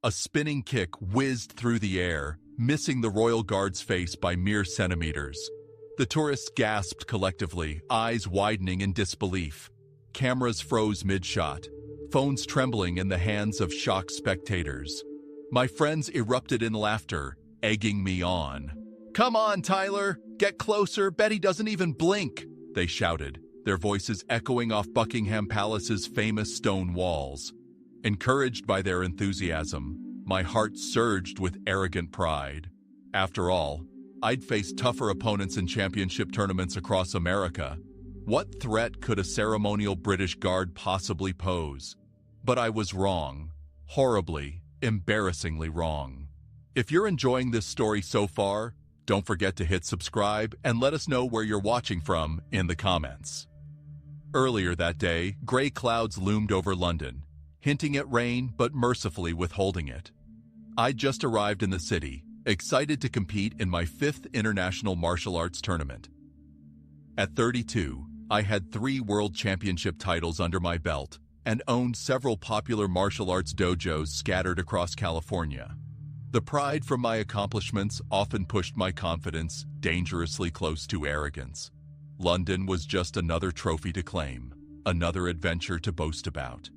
A spinning kick whizzed through the air, missing the royal guard's face by mere centimeters. The tourists gasped collectively, eyes widening in disbelief. Cameras froze mid-shot, phones trembling in the hands of shocked spectators. My friends erupted in laughter, egging me on. "Come on, Tyler! Get closer! Betty doesn't even blink!" they shouted, their voices echoing off Buckingham Palace's famous stone walls. Encouraged by their enthusiasm, my heart surged with arrogant pride. After all, I'd faced tougher opponents in championship tournaments across America. What threat could a ceremonial British guard possibly pose? But I was wrong. Horribly, embarrassingly wrong. If you're enjoying this story so far, don't forget to hit subscribe and let us know where you're watching from in the comments. Earlier that day, gray clouds loomed over London, hinting at rain but mercifully withholding it. I'd just arrived in the city, excited to compete in my 5th international martial arts tournament. At 32, I had 3 world championship titles under my belt and owned several popular martial arts dojos scattered across California. The pride from my accomplishments often pushed my confidence dangerously close to arrogance. London was just another trophy to claim, another adventure to boast about.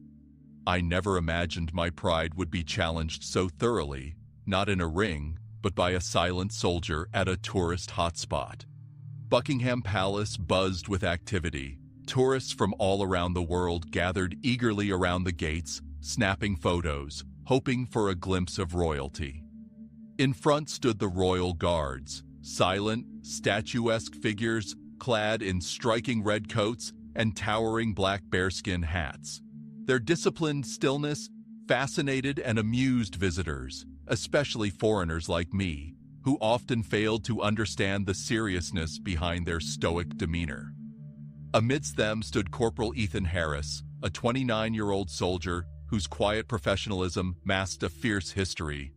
I never imagined my pride would be challenged so thoroughly, not in a ring, but by a silent soldier at a tourist hotspot. Buckingham Palace buzzed with activity. Tourists from all around the world gathered eagerly around the gates, snapping photos, hoping for a glimpse of royalty. In front stood the royal guards, silent, statuesque figures clad in striking red coats and towering black bearskin hats. Their disciplined stillness fascinated and amused visitors, especially foreigners like me, who often failed to understand the seriousness behind their stoic demeanor. Amidst them stood Corporal Ethan Harris, a 29-year-old soldier whose quiet professionalism masked a fierce history.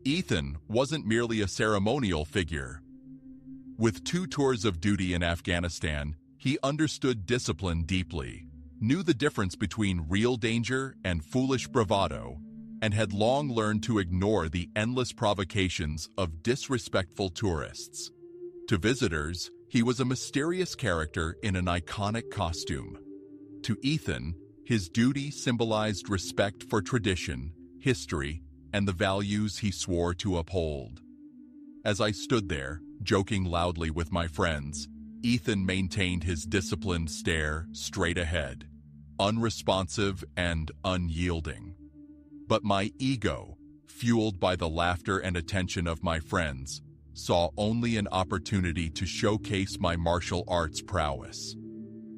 Ethan wasn't merely a ceremonial figure. With 2 tours of duty in Afghanistan, he understood discipline deeply, knew the difference between real danger and foolish bravado, and had long learned to ignore the endless provocations of disrespectful tourists. To visitors, he was a mysterious character in an iconic costume. To Ethan, his duty symbolized respect for tradition, history, and the values he swore to uphold. As I stood there, joking loudly with my friends, Ethan maintained his disciplined stare straight ahead, unresponsive and unyielding. But my ego, fueled by the laughter and attention of my friends, saw only an opportunity to showcase my martial arts prowess.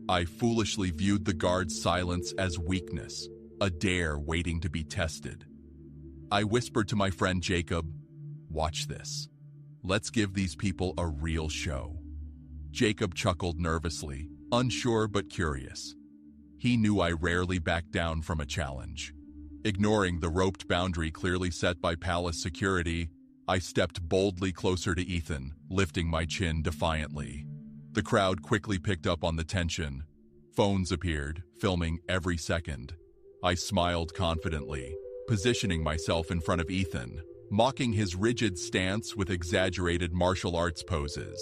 I foolishly viewed the guard's silence as weakness, a dare waiting to be tested. I whispered to my friend Jacob, "Watch this. Let's give these people a real show." Jacob chuckled nervously, unsure but curious. He knew I rarely backed down from a challenge. Ignoring the roped boundary clearly set by palace security, I stepped boldly closer to Ethan, lifting my chin defiantly. The crowd quickly picked up on the tension. Phones appeared, filming every second. I smiled confidently, positioning myself in front of Ethan, mocking his rigid stance with exaggerated martial arts poses.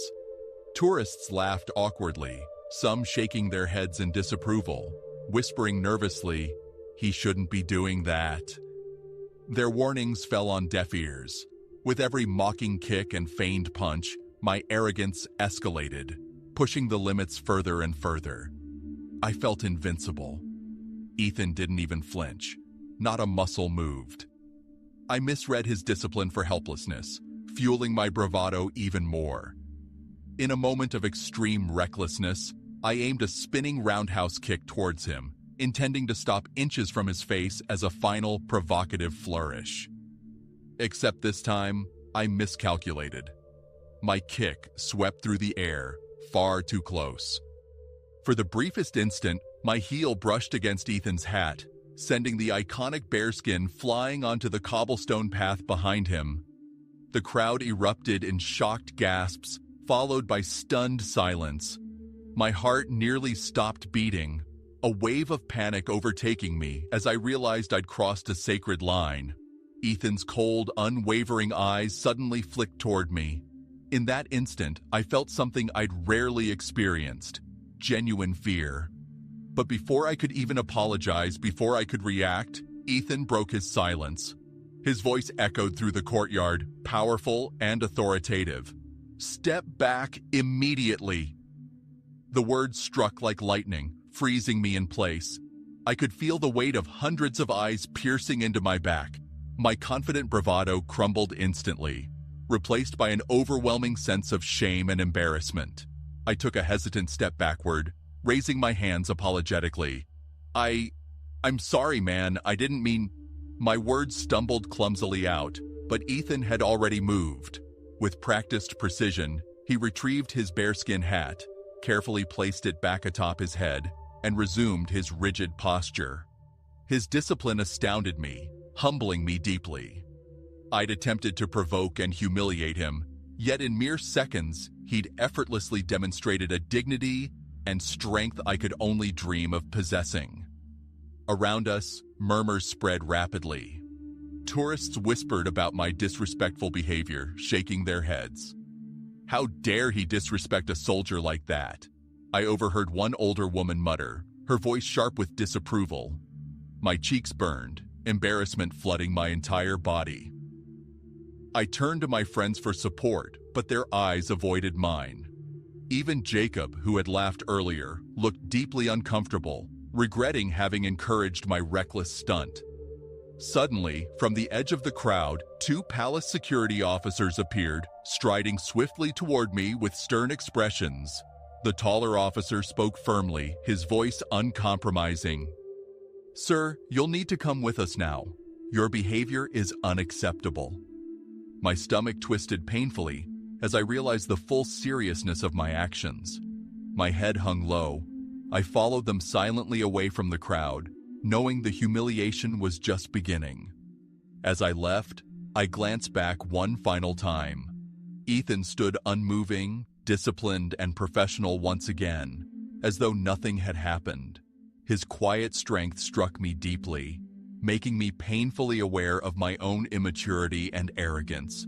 Tourists laughed awkwardly, some shaking their heads in disapproval, whispering nervously, "He shouldn't be doing that." Their warnings fell on deaf ears. With every mocking kick and feigned punch, my arrogance escalated, pushing the limits further and further. I felt invincible. Ethan didn't even flinch. Not a muscle moved. I misread his discipline for helplessness, fueling my bravado even more. In a moment of extreme recklessness, I aimed a spinning roundhouse kick towards him, intending to stop inches from his face as a final provocative flourish. Except this time, I miscalculated. My kick swept through the air, far too close. For the briefest instant, my heel brushed against Ethan's hat, sending the iconic bearskin flying onto the cobblestone path behind him. The crowd erupted in shocked gasps, followed by stunned silence. My heart nearly stopped beating, a wave of panic overtaking me as I realized I'd crossed a sacred line. Ethan's cold, unwavering eyes suddenly flicked toward me. In that instant, I felt something I'd rarely experienced: genuine fear. But before I could even apologize, before I could react, Ethan broke his silence. His voice echoed through the courtyard, powerful and authoritative. "Step back immediately." The words struck like lightning, freezing me in place. I could feel the weight of hundreds of eyes piercing into my back. My confident bravado crumbled instantly, replaced by an overwhelming sense of shame and embarrassment. I took a hesitant step backward, raising my hands apologetically. I'm sorry, man, I didn't mean..." My words stumbled clumsily out, but Ethan had already moved. With practiced precision, he retrieved his bearskin hat, carefully placed it back atop his head, and resumed his rigid posture. His discipline astounded me, humbling me deeply. I'd attempted to provoke and humiliate him, yet in mere seconds, he'd effortlessly demonstrated a dignity and strength I could only dream of possessing. Around us, murmurs spread rapidly. Tourists whispered about my disrespectful behavior, shaking their heads. "How dare he disrespect a soldier like that?" I overheard one older woman mutter, her voice sharp with disapproval. My cheeks burned, embarrassment flooding my entire body. I turned to my friends for support, but their eyes avoided mine. Even Jacob, who had laughed earlier, looked deeply uncomfortable, regretting having encouraged my reckless stunt. Suddenly, from the edge of the crowd, 2 palace security officers appeared, striding swiftly toward me with stern expressions. The taller officer spoke firmly, his voice uncompromising. "Sir, you'll need to come with us now. Your behavior is unacceptable." My stomach twisted painfully as I realized the full seriousness of my actions. My head hung low. I followed them silently away from the crowd, knowing the humiliation was just beginning. As I left, I glanced back one final time. Ethan stood unmoving, disciplined, and professional once again, as though nothing had happened. His quiet strength struck me deeply, making me painfully aware of my own immaturity and arrogance.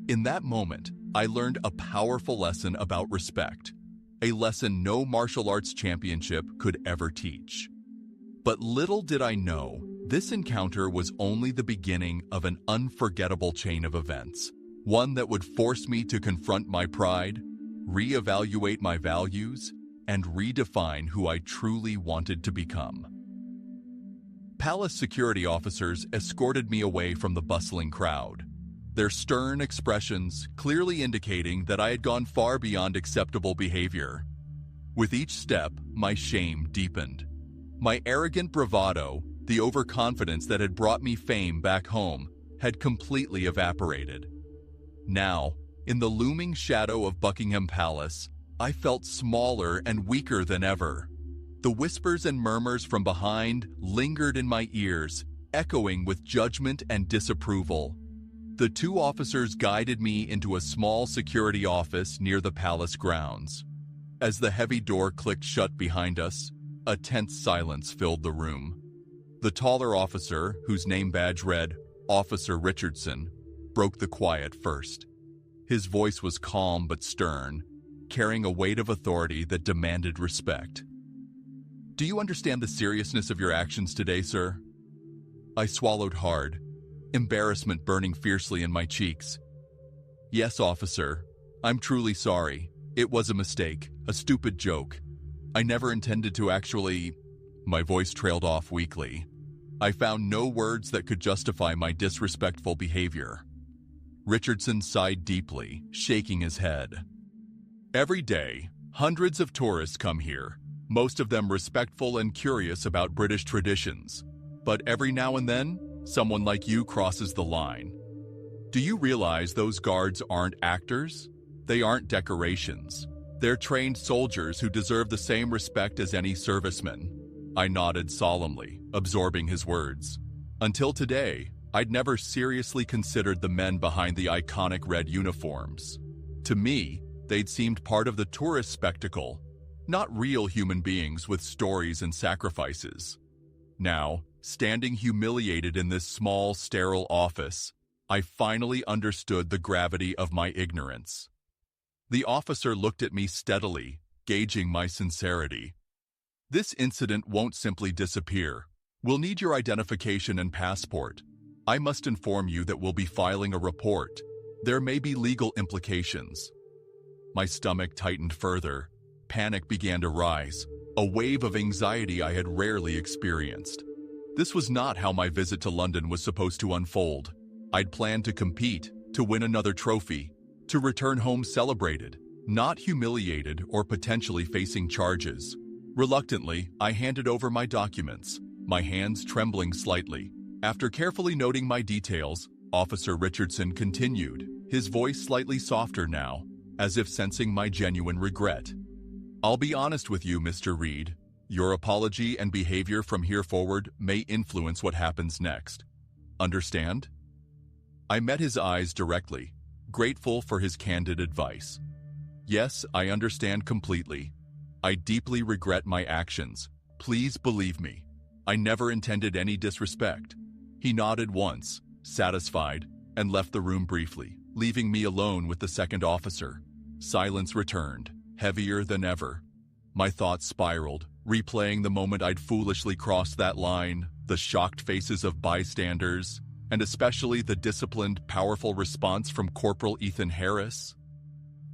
In that moment, I learned a powerful lesson about respect, a lesson no martial arts championship could ever teach. But little did I know, this encounter was only the beginning of an unforgettable chain of events, one that would force me to confront my pride, reevaluate my values, and redefine who I truly wanted to become. Palace security officers escorted me away from the bustling crowd, their stern expressions clearly indicating that I had gone far beyond acceptable behavior. With each step, my shame deepened. My arrogant bravado, the overconfidence that had brought me fame back home, had completely evaporated. Now, in the looming shadow of Buckingham Palace, I felt smaller and weaker than ever. The whispers and murmurs from behind lingered in my ears, echoing with judgment and disapproval. The 2 officers guided me into a small security office near the palace grounds. As the heavy door clicked shut behind us, a tense silence filled the room. The taller officer, whose name badge read Officer Richardson, broke the quiet first. His voice was calm but stern, carrying a weight of authority that demanded respect. "Do you understand the seriousness of your actions today, sir?" I swallowed hard, embarrassment burning fiercely in my cheeks. "Yes, officer. I'm truly sorry. It was a mistake, a stupid joke. I never intended to actually..." My voice trailed off weakly. I found no words that could justify my disrespectful behavior. Richardson sighed deeply, shaking his head. "Every day, hundreds of tourists come here, most of them respectful and curious about British traditions. But every now and then, someone like you crosses the line. Do you realize those guards aren't actors? They aren't decorations. They're trained soldiers who deserve the same respect as any serviceman." I nodded solemnly, absorbing his words. Until today, I'd never seriously considered the men behind the iconic red uniforms. To me, they'd seemed part of the tourist spectacle, not real human beings with stories and sacrifices. Now, Standing humiliated in this small, sterile office, I finally understood the gravity of my ignorance. The officer looked at me steadily, gauging my sincerity. "This incident won't simply disappear. We'll need your identification and passport. I must inform you that we'll be filing a report. There may be legal implications." My stomach tightened further. Panic began to rise, a wave of anxiety I had rarely experienced. This was not how my visit to London was supposed to unfold. I'd planned to compete, to win another trophy, to return home celebrated, not humiliated or potentially facing charges. Reluctantly, I handed over my documents, my hands trembling slightly. After carefully noting my details, Officer Richardson continued, his voice slightly softer now, as if sensing my genuine regret. "I'll be honest with you, Mr. Reed. Your apology and behavior from here forward may influence what happens next. Understand?" I met his eyes directly, grateful for his candid advice. "Yes, I understand completely. I deeply regret my actions. Please believe me. I never intended any disrespect." He nodded once, satisfied, and left the room briefly, leaving me alone with the second officer. Silence returned, heavier than ever. My thoughts spiraled, replaying the moment I'd foolishly crossed that line, the shocked faces of bystanders, and especially the disciplined, powerful response from Corporal Ethan Harris.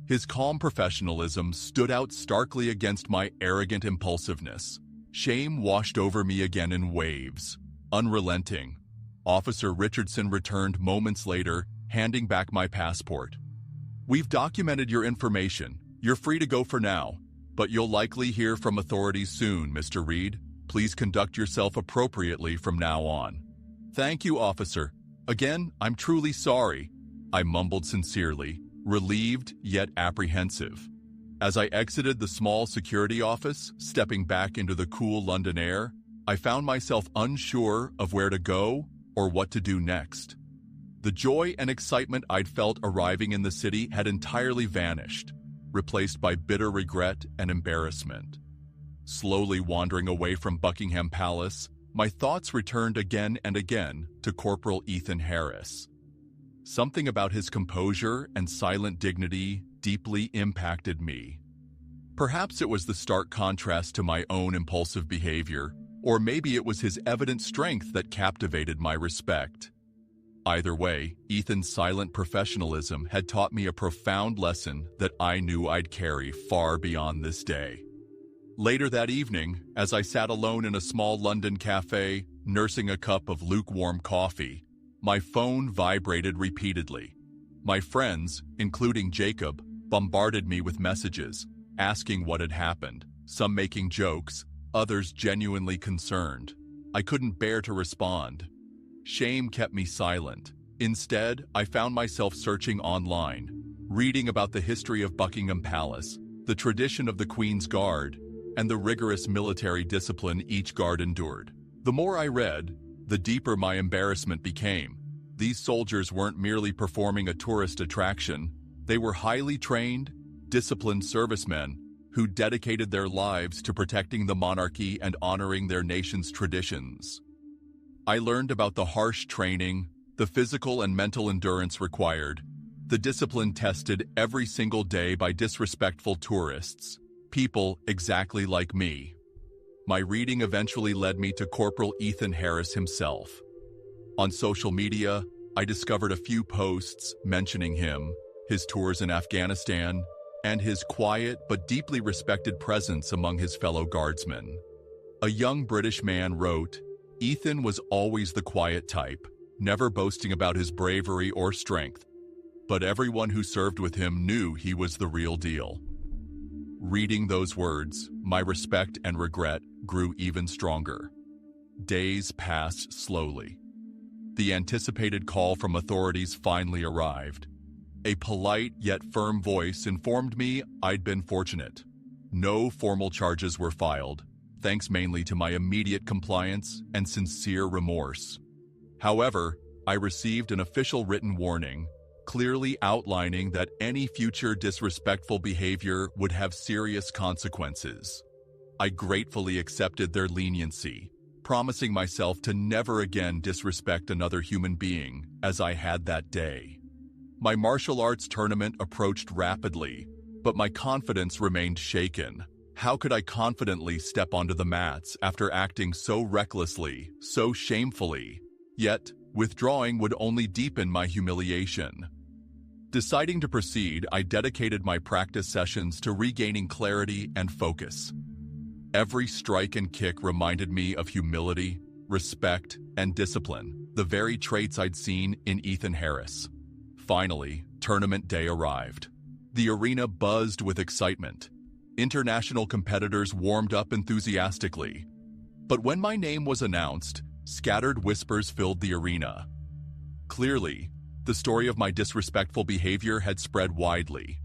His calm professionalism stood out starkly against my arrogant impulsiveness. Shame washed over me again in waves, unrelenting. Officer Richardson returned moments later, handing back my passport. "We've documented your information. You're free to go for now, but you'll likely hear from authorities soon, Mr. Reed. Please conduct yourself appropriately from now on." "Thank you, officer. Again, I'm truly sorry," I mumbled sincerely, relieved yet apprehensive. As I exited the small security office, stepping back into the cool London air, I found myself unsure of where to go or what to do next. The joy and excitement I'd felt arriving in the city had entirely vanished, replaced by bitter regret and embarrassment. Slowly wandering away from Buckingham Palace, my thoughts returned again and again to Corporal Ethan Harris. Something about his composure and silent dignity deeply impacted me. Perhaps it was the stark contrast to my own impulsive behavior, or maybe it was his evident strength that captivated my respect. Either way, Ethan's silent professionalism had taught me a profound lesson that I knew I'd carry far beyond this day. Later that evening, as I sat alone in a small London cafe, nursing a cup of lukewarm coffee, my phone vibrated repeatedly. My friends, including Jacob, bombarded me with messages, asking what had happened, some making jokes, others genuinely concerned. I couldn't bear to respond. Shame kept me silent. Instead, I found myself searching online, reading about the history of Buckingham Palace, the tradition of the Queen's Guard, and the rigorous military discipline each guard endured. The more I read, the deeper my embarrassment became. These soldiers weren't merely performing a tourist attraction. They were highly trained, disciplined servicemen who dedicated their lives to protecting the monarchy and honoring their nation's traditions. I learned about the harsh training, the physical and mental endurance required, the discipline tested every single day by disrespectful tourists, people exactly like me. My reading eventually led me to Corporal Ethan Harris himself. On social media, I discovered a few posts mentioning him, his tours in Afghanistan, and his quiet but deeply respected presence among his fellow guardsmen. A young British man wrote, "Ethan was always the quiet type, never boasting about his bravery or strength, but everyone who served with him knew he was the real deal." Reading those words, my respect and regret grew even stronger. Days passed slowly. The anticipated call from authorities finally arrived. A polite yet firm voice informed me I'd been fortunate. No formal charges were filed, thanks mainly to my immediate compliance and sincere remorse. However, I received an official written warning, clearly outlining that any future disrespectful behavior would have serious consequences. I gratefully accepted their leniency, promising myself to never again disrespect another human being as I had that day. My martial arts tournament approached rapidly, but my confidence remained shaken. How could I confidently step onto the mats after acting so recklessly, so shamefully? Yet, withdrawing would only deepen my humiliation. Deciding to proceed, I dedicated my practice sessions to regaining clarity and focus. Every strike and kick reminded me of humility, respect, and discipline, the very traits I'd seen in Ethan Harris. Finally, tournament day arrived. The arena buzzed with excitement. International competitors warmed up enthusiastically. But when my name was announced, scattered whispers filled the arena. Clearly, the story of my disrespectful behavior had spread widely.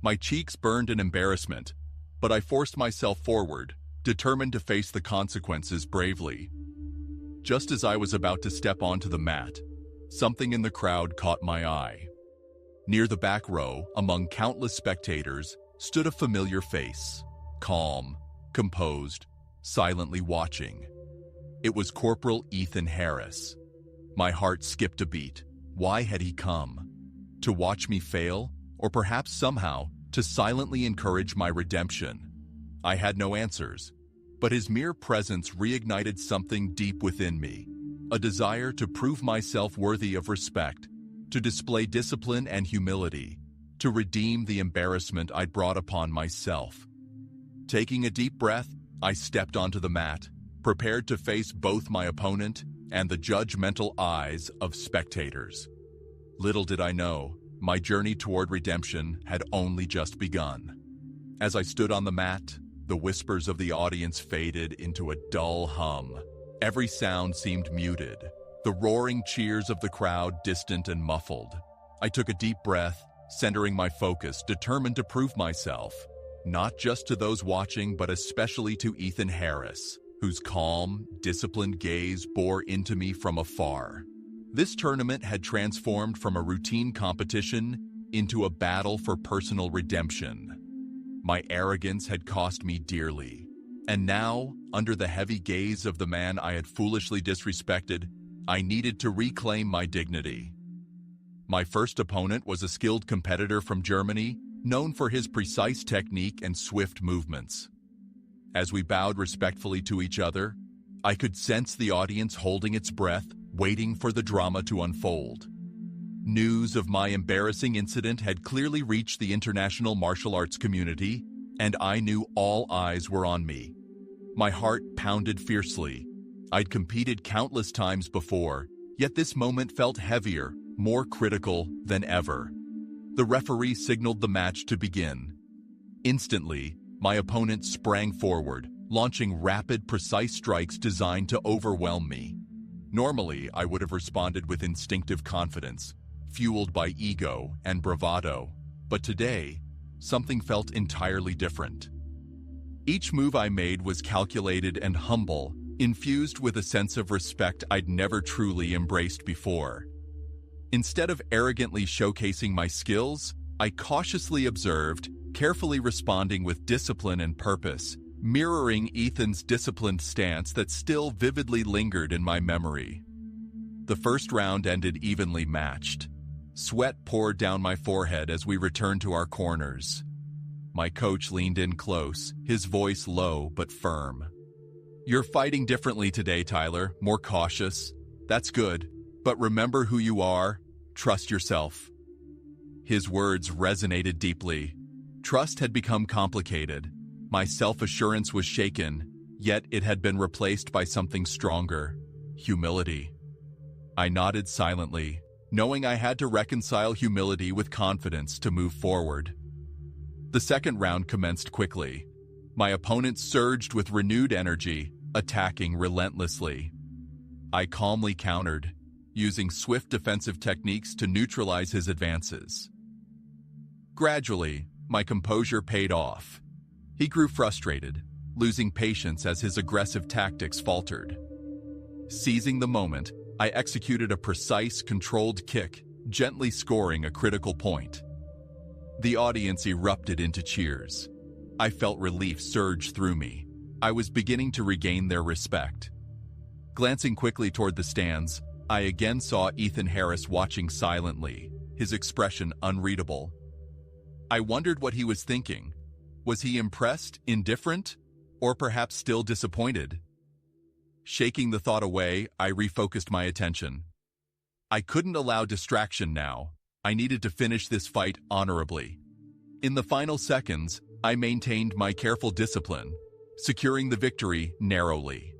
My cheeks burned in embarrassment, but I forced myself forward, determined to face the consequences bravely. Just as I was about to step onto the mat, something in the crowd caught my eye. Near the back row, among countless spectators, stood a familiar face, calm, composed, silently watching. It was Corporal Ethan Harris. My heart skipped a beat. Why had he come? To watch me fail, or perhaps somehow to silently encourage my redemption? I had no answers, but his mere presence reignited something deep within me, a desire to prove myself worthy of respect, to display discipline and humility, to redeem the embarrassment I'd brought upon myself. Taking a deep breath, I stepped onto the mat, prepared to face both my opponent and the judgmental eyes of spectators. Little did I know, my journey toward redemption had only just begun. As I stood on the mat, the whispers of the audience faded into a dull hum. Every sound seemed muted, the roaring cheers of the crowd distant and muffled. I took a deep breath, centering my focus, determined to prove myself, not just to those watching, but especially to Ethan Harris, whose calm, disciplined gaze bore into me from afar. This tournament had transformed from a routine competition into a battle for personal redemption. My arrogance had cost me dearly, and now, under the heavy gaze of the man I had foolishly disrespected, I needed to reclaim my dignity. My first opponent was a skilled competitor from Germany, known for his precise technique and swift movements. As we bowed respectfully to each other, I could sense the audience holding its breath, waiting for the drama to unfold. News of my embarrassing incident had clearly reached the international martial arts community, and I knew all eyes were on me. My heart pounded fiercely. I'd competed countless times before, yet this moment felt heavier, more critical than ever. The referee signaled the match to begin. Instantly, my opponent sprang forward, launching rapid, precise strikes designed to overwhelm me. Normally, I would have responded with instinctive confidence, fueled by ego and bravado, but today, something felt entirely different. Each move I made was calculated and humble, infused with a sense of respect I'd never truly embraced before. Instead of arrogantly showcasing my skills, I cautiously observed, carefully responding with discipline and purpose, mirroring Ethan's disciplined stance that still vividly lingered in my memory. The first round ended evenly matched. Sweat poured down my forehead as we returned to our corners. My coach leaned in close, his voice low but firm. "You're fighting differently today, Tyler, more cautious. That's good, but remember who you are. Trust yourself." His words resonated deeply. Trust had become complicated. My self-assurance was shaken, yet it had been replaced by something stronger: humility. I nodded silently, knowing I had to reconcile humility with confidence to move forward. The second round commenced quickly. My opponent surged with renewed energy, attacking relentlessly. I calmly countered, using swift defensive techniques to neutralize his advances. Gradually, my composure paid off. He grew frustrated, losing patience as his aggressive tactics faltered. Seizing the moment, I executed a precise, controlled kick, gently scoring a critical point. The audience erupted into cheers. I felt relief surge through me. I was beginning to regain their respect. Glancing quickly toward the stands, I again saw Ethan Harris watching silently, his expression unreadable. I wondered what he was thinking. Was he impressed, indifferent, or perhaps still disappointed? Shaking the thought away, I refocused my attention. I couldn't allow distraction now. I needed to finish this fight honorably. In the final seconds, I maintained my careful discipline, securing the victory narrowly.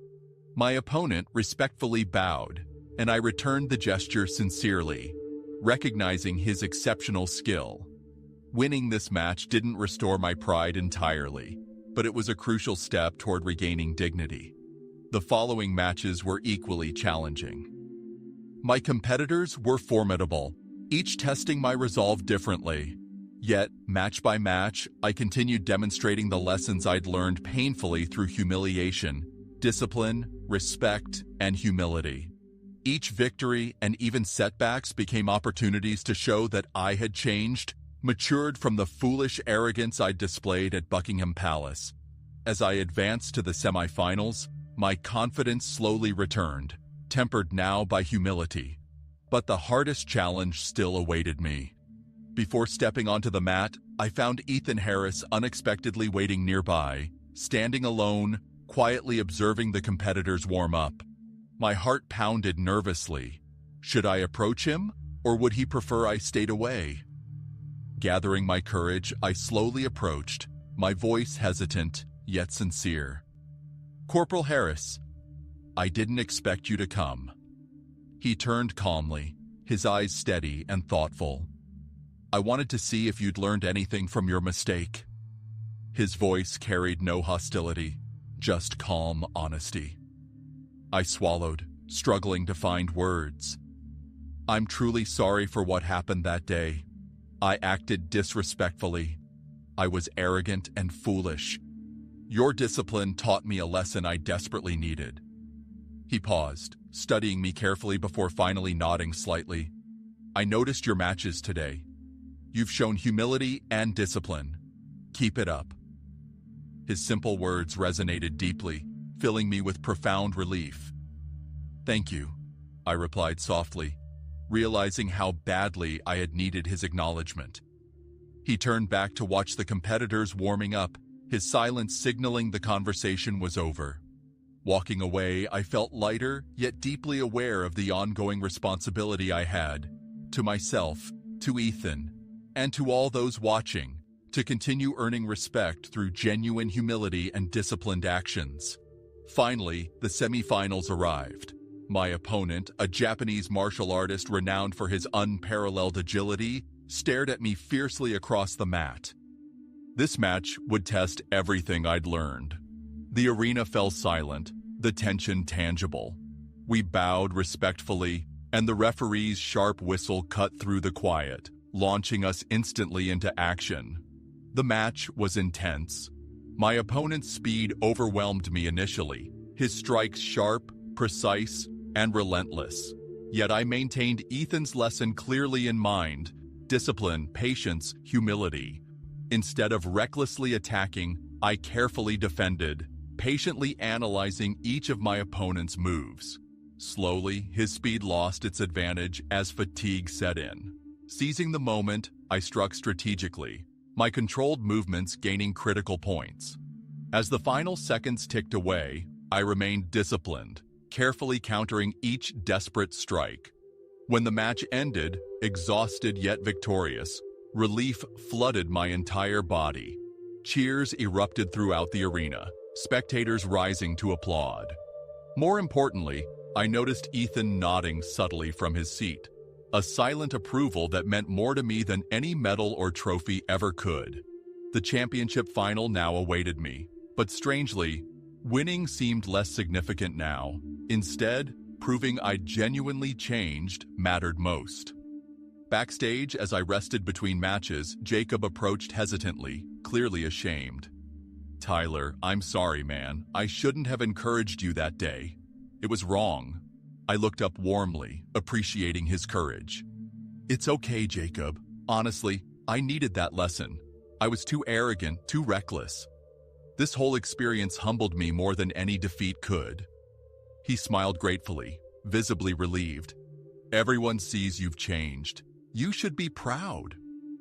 My opponent respectfully bowed, and I returned the gesture sincerely, recognizing his exceptional skill. Winning this match didn't restore my pride entirely, but it was a crucial step toward regaining dignity. The following matches were equally challenging. My competitors were formidable, each testing my resolve differently. Yet, match by match, I continued demonstrating the lessons I'd learned painfully through humiliation, discipline, respect, and humility. Each victory and even setbacks became opportunities to show that I had changed, matured from the foolish arrogance I'd displayed at Buckingham Palace. As I advanced to the semifinals, my confidence slowly returned, tempered now by humility. But the hardest challenge still awaited me. Before stepping onto the mat, I found Ethan Harris unexpectedly waiting nearby, standing alone, quietly observing the competitors warm up. My heart pounded nervously. Should I approach him, or would he prefer I stayed away? Gathering my courage, I slowly approached, my voice hesitant, yet sincere. "Corporal Harris, I didn't expect you to come." He turned calmly, his eyes steady and thoughtful. "I wanted to see if you'd learned anything from your mistake." His voice carried no hostility, just calm honesty. I swallowed, struggling to find words. "I'm truly sorry for what happened that day. I acted disrespectfully. I was arrogant and foolish. Your discipline taught me a lesson I desperately needed." He paused, studying me carefully before finally nodding slightly. "I noticed your matches today. You've shown humility and discipline. Keep it up." His simple words resonated deeply, filling me with profound relief. "Thank you," I replied softly, realizing how badly I had needed his acknowledgement. He turned back to watch the competitors warming up, his silence signaling the conversation was over. Walking away, I felt lighter, yet deeply aware of the ongoing responsibility I had, to myself, to Ethan, and to all those watching, to continue earning respect through genuine humility and disciplined actions. Finally, the semifinals arrived. My opponent, a Japanese martial artist renowned for his unparalleled agility, stared at me fiercely across the mat. This match would test everything I'd learned. The arena fell silent, the tension tangible. We bowed respectfully, and the referee's sharp whistle cut through the quiet, launching us instantly into action. The match was intense. My opponent's speed overwhelmed me initially, his strikes sharp, precise, and relentless. Yet I maintained Ethan's lesson clearly in mind: discipline, patience, humility. Instead of recklessly attacking, I carefully defended, patiently analyzing each of my opponent's moves. Slowly, his speed lost its advantage as fatigue set in. Seizing the moment, I struck strategically, my controlled movements gaining critical points. As the final seconds ticked away, I remained disciplined, carefully countering each desperate strike. When the match ended, exhausted yet victorious, relief flooded my entire body. Cheers erupted throughout the arena, spectators rising to applaud. More importantly, I noticed Ethan nodding subtly from his seat, a silent approval that meant more to me than any medal or trophy ever could. The championship final now awaited me, but strangely, winning seemed less significant now. Instead, proving I'd genuinely changed mattered most. Backstage, as I rested between matches, Jacob approached hesitantly, clearly ashamed. "Tyler, I'm sorry, man. I shouldn't have encouraged you that day. It was wrong." I looked up warmly, appreciating his courage. "It's okay, Jacob. Honestly, I needed that lesson. I was too arrogant, too reckless. This whole experience humbled me more than any defeat could." He smiled gratefully, visibly relieved. Everyone sees you've changed. You should be proud.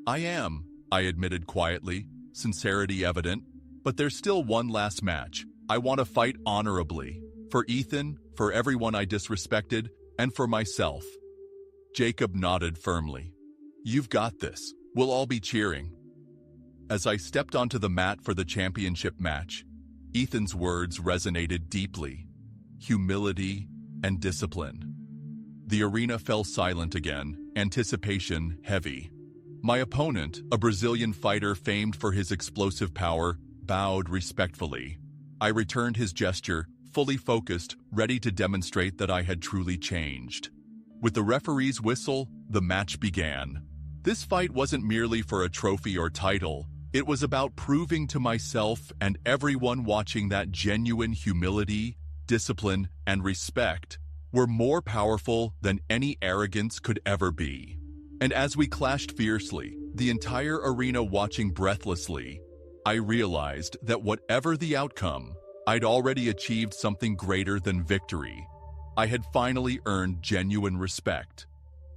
I am, I admitted quietly, sincerity evident. But there's still one last match. I want to fight honorably. For Ethan, for everyone I disrespected, and for myself. Jacob nodded firmly. You've got this. We'll all be cheering. As I stepped onto the mat for the championship match, Ethan's words resonated deeply. Humility and discipline. The arena fell silent again, anticipation heavy. My opponent, a Brazilian fighter famed for his explosive power, bowed respectfully. I returned his gesture, fully focused, ready to demonstrate that I had truly changed. With the referee's whistle, the match began. This fight wasn't merely for a trophy or title. It was about proving to myself and everyone watching that genuine humility, discipline, and respect were more powerful than any arrogance could ever be. And as we clashed fiercely, the entire arena watching breathlessly, I realized that whatever the outcome, I'd already achieved something greater than victory. I had finally earned genuine respect.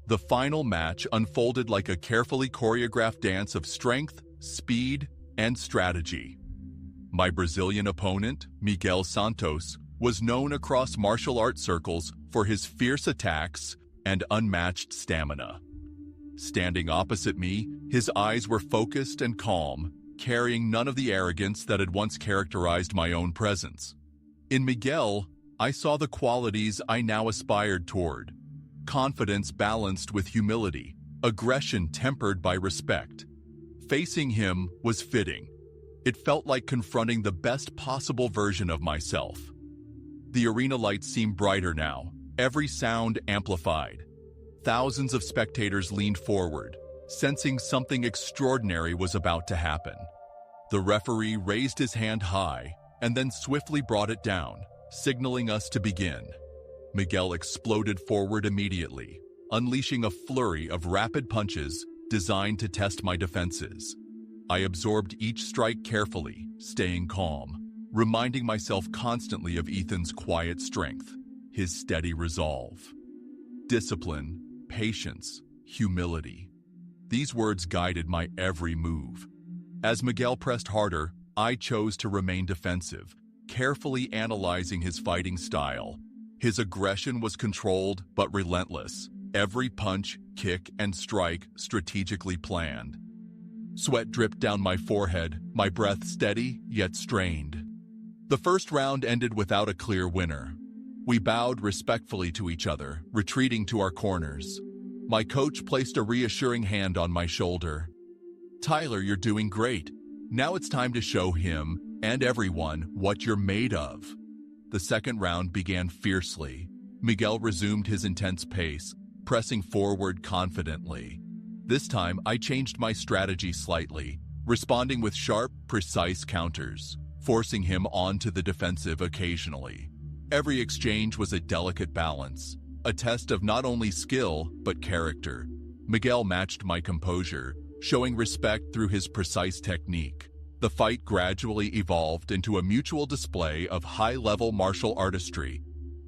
The final match unfolded like a carefully choreographed dance of strength, speed, and strategy. My Brazilian opponent, Miguel Santos, was known across martial arts circles for his fierce attacks and unmatched stamina. Standing opposite me, his eyes were focused and calm, carrying none of the arrogance that had once characterized my own presence. In Miguel, I saw the qualities I now aspired toward: confidence balanced with humility, aggression tempered by respect. Facing him was fitting. It felt like confronting the best possible version of myself. The arena lights seemed brighter now, every sound amplified. Thousands of spectators leaned forward, sensing something extraordinary was about to happen. The referee raised his hand high and then swiftly brought it down, signaling us to begin. Miguel exploded forward immediately, unleashing a flurry of rapid punches designed to test my defenses. I absorbed each strike carefully, staying calm, reminding myself constantly of Ethan's quiet strength, his steady resolve. Discipline, patience, humility. These words guided my every move. As Miguel pressed harder, I chose to remain defensive, carefully analyzing his fighting style. His aggression was controlled but relentless, every punch, kick, and strike strategically planned. Sweat dripped down my forehead, my breath steady yet strained. The first round ended without a clear winner. We bowed respectfully to each other, retreating to our corners. My coach placed a reassuring hand on my shoulder. "Tyler, you're doing great. Now it's time to show him and everyone what you're made of." The second round began fiercely. Miguel resumed his intense pace, pressing forward confidently. This time, I changed my strategy slightly, responding with sharp, precise counters, forcing him onto the defensive occasionally. Every exchange was a delicate balance, a test of not only skill, but character. Miguel matched my composure, showing respect through his precise technique. The fight gradually evolved into a mutual display of high-level martial artistry,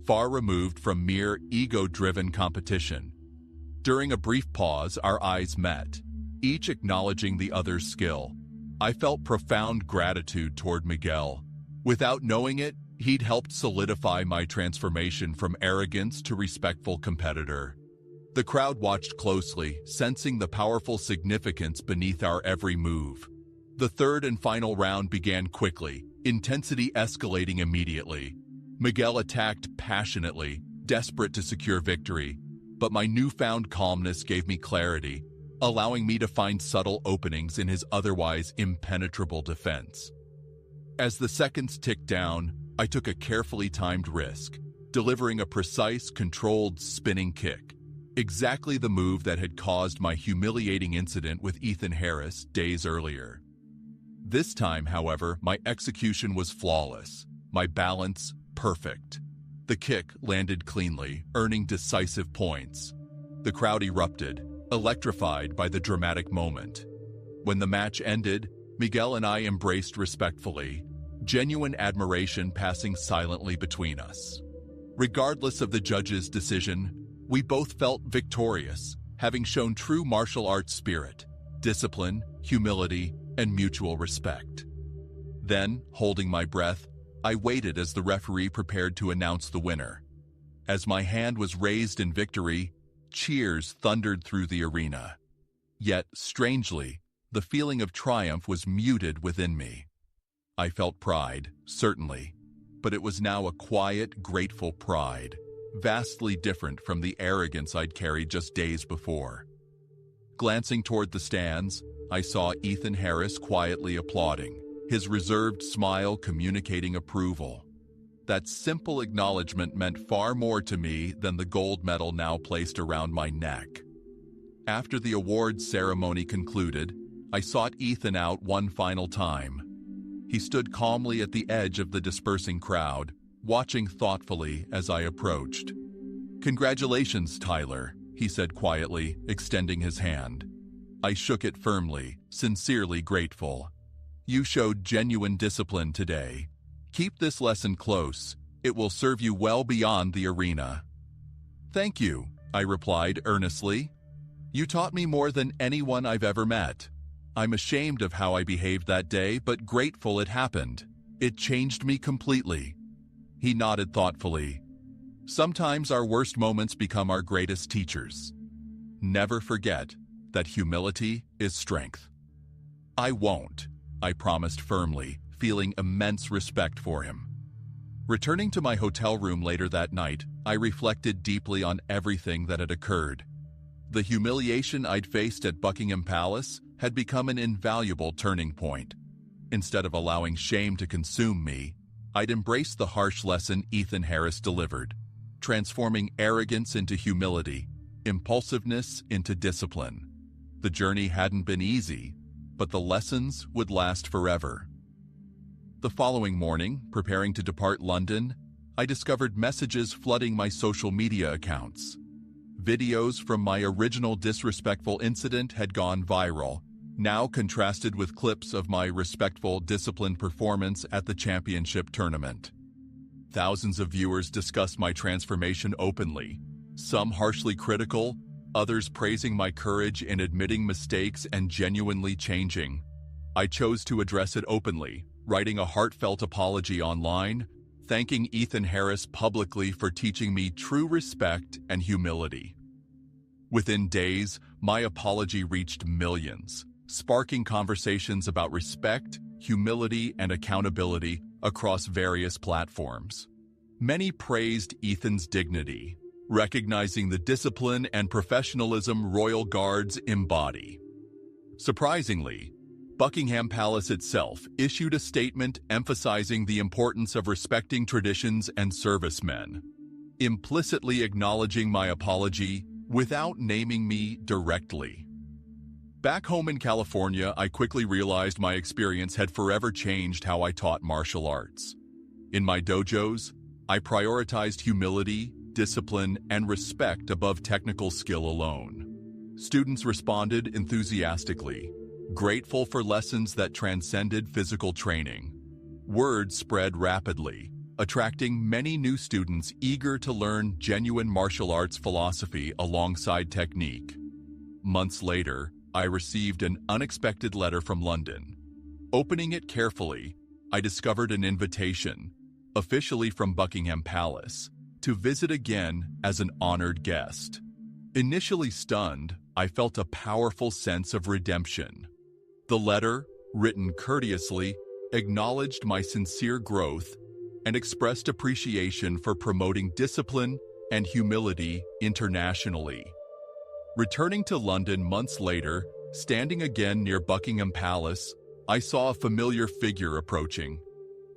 far removed from mere ego-driven competition. During a brief pause, our eyes met, each acknowledging the other's skill. I felt profound gratitude toward Miguel. Without knowing it, he'd helped solidify my transformation from arrogance to respectful competitor. The crowd watched closely, sensing the powerful significance beneath our every move. The third and final round began quickly, intensity escalating immediately. Miguel attacked passionately, desperate to secure victory, but my newfound calmness gave me clarity, allowing me to find subtle openings in his otherwise impenetrable defense. As the seconds ticked down, I took a carefully timed risk, delivering a precise, controlled, spinning kick. Exactly the move that had caused my humiliating incident with Ethan Harris days earlier. This time, however, my execution was flawless, my balance perfect. The kick landed cleanly, earning decisive points. The crowd erupted, electrified by the dramatic moment. When the match ended, Miguel and I embraced respectfully, genuine admiration passing silently between us. Regardless of the judge's decision, we both felt victorious, having shown true martial arts spirit, discipline, humility, and mutual respect. Then, holding my breath, I waited as the referee prepared to announce the winner. As my hand was raised in victory, cheers thundered through the arena. Yet, strangely, the feeling of triumph was muted within me. I felt pride, certainly, but it was now a quiet, grateful pride, vastly different from the arrogance I'd carried just days before. Glancing toward the stands, I saw Ethan Harris quietly applauding, his reserved smile communicating approval. That simple acknowledgement meant far more to me than the gold medal now placed around my neck. After the awards ceremony concluded, I sought Ethan out one final time. He stood calmly at the edge of the dispersing crowd, watching thoughtfully as I approached. "Congratulations, Tyler," he said quietly, extending his hand. I shook it firmly, sincerely grateful. "You showed genuine discipline today. Keep this lesson close. It will serve you well beyond the arena." "Thank you," I replied earnestly. "You taught me more than anyone I've ever met. I'm ashamed of how I behaved that day, but grateful it happened. It changed me completely." He nodded thoughtfully. "Sometimes our worst moments become our greatest teachers. Never forget that humility is strength." "I won't," I promised firmly, feeling immense respect for him. Returning to my hotel room later that night, I reflected deeply on everything that had occurred. The humiliation I'd faced at Buckingham Palace had become an invaluable turning point. Instead of allowing shame to consume me, I'd embraced the harsh lesson Ethan Harris delivered, transforming arrogance into humility, impulsiveness into discipline. The journey hadn't been easy, but the lessons would last forever. The following morning, preparing to depart London, I discovered messages flooding my social media accounts. Videos from my original disrespectful incident had gone viral, now contrasted with clips of my respectful, disciplined performance at the championship tournament. Thousands of viewers discussed my transformation openly, some harshly critical, others praising my courage in admitting mistakes and genuinely changing. I chose to address it openly, writing a heartfelt apology online, thanking Ethan Harris publicly for teaching me true respect and humility. Within days, my apology reached millions, sparking conversations about respect, humility, and accountability across various platforms. Many praised Ethan's dignity, recognizing the discipline and professionalism royal guards embody. Surprisingly, Buckingham Palace itself issued a statement emphasizing the importance of respecting traditions and servicemen, implicitly acknowledging my apology without naming me directly. Back home in California, I quickly realized my experience had forever changed how I taught martial arts. In my dojos, I prioritized humility, discipline, and respect above technical skill alone. Students responded enthusiastically, grateful for lessons that transcended physical training. Word spread rapidly, attracting many new students eager to learn genuine martial arts philosophy alongside technique. Months later, I received an unexpected letter from London. Opening it carefully, I discovered an invitation, officially from Buckingham Palace, to visit again as an honored guest. Initially stunned, I felt a powerful sense of redemption. The letter, written courteously, acknowledged my sincere growth and expressed appreciation for promoting discipline and humility internationally. Returning to London months later, standing again near Buckingham Palace, I saw a familiar figure approaching.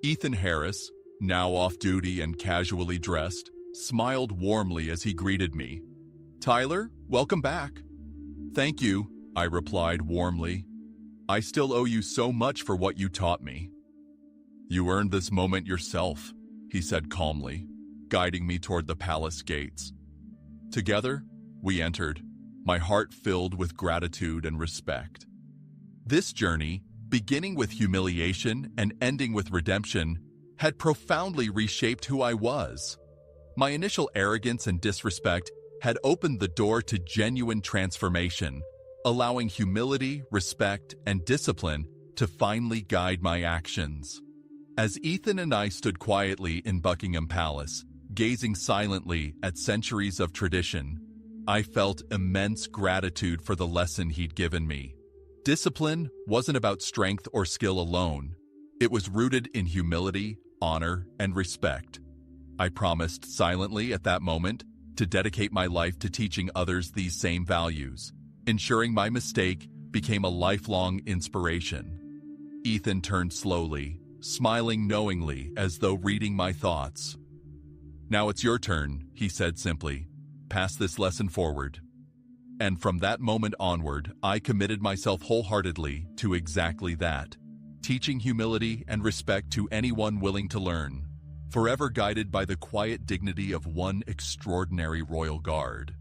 Ethan Harris, now off-duty and casually dressed, smiled warmly as he greeted me. "Tyler, welcome back." "Thank you," I replied warmly. "I still owe you so much for what you taught me." "You earned this moment yourself," he said calmly, guiding me toward the palace gates. Together, we entered, my heart filled with gratitude and respect. This journey, beginning with humiliation and ending with redemption, had profoundly reshaped who I was. My initial arrogance and disrespect had opened the door to genuine transformation, allowing humility, respect, and discipline to finally guide my actions. As Ethan and I stood quietly in Buckingham Palace, gazing silently at centuries of tradition, I felt immense gratitude for the lesson he'd given me. Discipline wasn't about strength or skill alone. It was rooted in humility, honor, and respect. I promised silently at that moment to dedicate my life to teaching others these same values, ensuring my mistake became a lifelong inspiration. Ethan turned slowly, smiling knowingly as though reading my thoughts. "Now it's your turn," he said simply. "Pass this lesson forward." And from that moment onward, I committed myself wholeheartedly to exactly that, teaching humility and respect to anyone willing to learn, forever guided by the quiet dignity of one extraordinary royal guard.